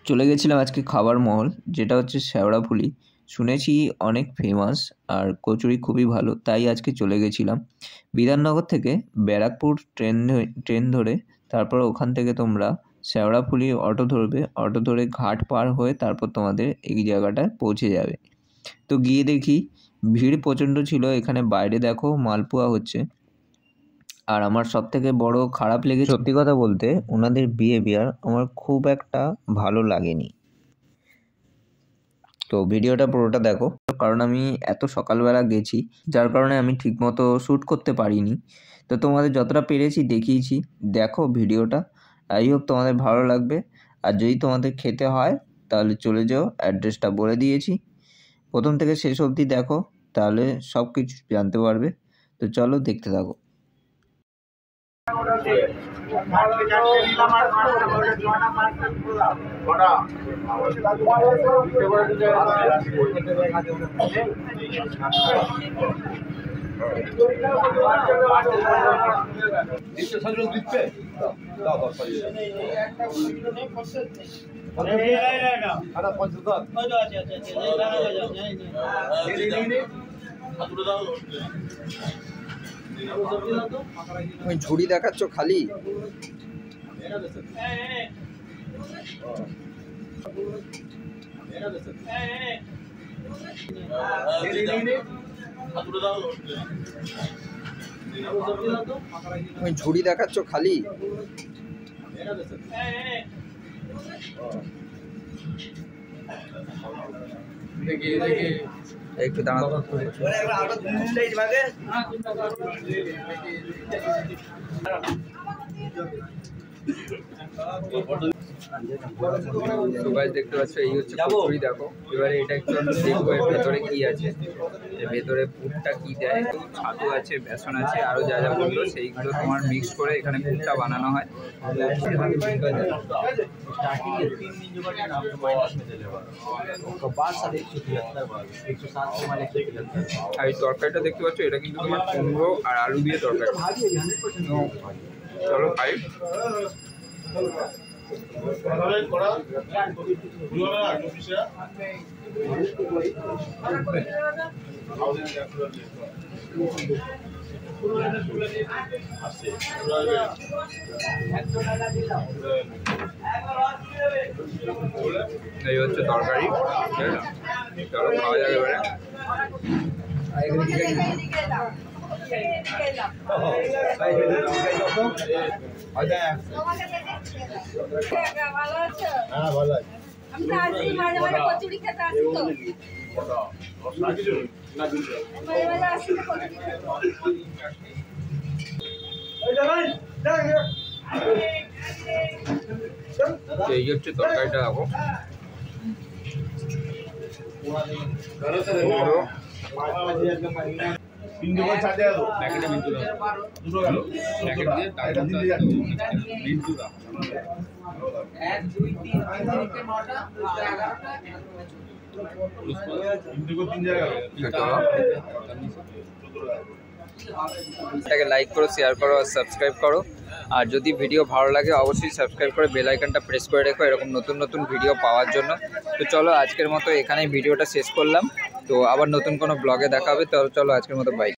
চলে গেছিলাম আজকে খাবার মহল, যেটা হচ্ছে শেওড়াফুলি। শুনেছি অনেক ফেমাস, আর কচুরি খুবই ভালো, তাই আজকে চলে গেছিলাম। বিধাননগর থেকে ব্যারাকপুর ট্রেন ধরে তারপর ওখান থেকে তোমরা শেওড়াফুলি অটো ধরবে। অটো ধরে ঘাট পার হয়ে তারপর তোমাদের এই জায়গাটায় পৌঁছে যাবে। তো গিয়ে দেখি ভিড় প্রচণ্ড ছিল। এখানে বাইরে দেখো মালপোয়া হচ্ছে। আর আমার সবথেকে বড় খারাপ লেগেছে, সত্যি কথা বলতে, ওনাদের বিহেভিয়ার আমার খুব একটা ভালো লাগেনি। তো ভিডিওটা পুরোটা দেখো, কারণ আমি এত সকালবেলা গেছি, যার কারণে আমি ঠিকমতো শ্যুট করতে পারিনি। তো তোমাদের যতটা পেরেছি দেখিয়েছি, দেখো ভিডিওটা। আই হোপ তোমাদের ভালো লাগবে। আর যদি তোমাদের খেতে হয় তাহলে চলে যাও, অ্যাড্রেসটা বলে দিয়েছি। প্রথম থেকে শেষ অবধি দেখো, তাহলে সব কিছু জানতে পারবে। তো চলো দেখতে থাকো। তুমি ঝুড়ি দেখাচ্ছ খালি। তুমি ঝুড়ি দেখাচ্ছ খালি। একটু দাঁড়াও। দেখতে পাচ্ছ, এই হচ্ছে কচুরি। দেখো এবারে এটা একটু দেখবো এর ভেতরে কি আছে, এর ভেতরে পুরটা কি দেয়। ছাতু আছে, বেসন আছে, আরো যা যা বললো সেইগুলো তোমার মিক্স করে এখানে পুরটা বানানো হয়। আর এই তরকারিটা দেখতে পাচ্ছ, এটা কিন্তু তোমার কুমড়ো আর আলু দিয়ে তরকারি। চলো খাই। এই হচ্ছে তরকারি, চলো খাওয়া যাবে এবারে। এই হচ্ছে তরকারিটা। দেখো এটাকে লাইক করো, শেয়ার করো আর সাবস্ক্রাইব করো। আর যদি ভিডিও ভালো লাগে অবশ্যই সাবস্ক্রাইব করে বেল আইকনটা প্রেস করে রেখো এরকম নতুন নতুন ভিডিও পাওয়ার জন্য। তো চলো আজকের মতো এখানেই ভিডিওটা শেষ করলাম। তো আবার নতুন কোনো ব্লগে দেখা হবে। তো চলো আজকের মতো বাই।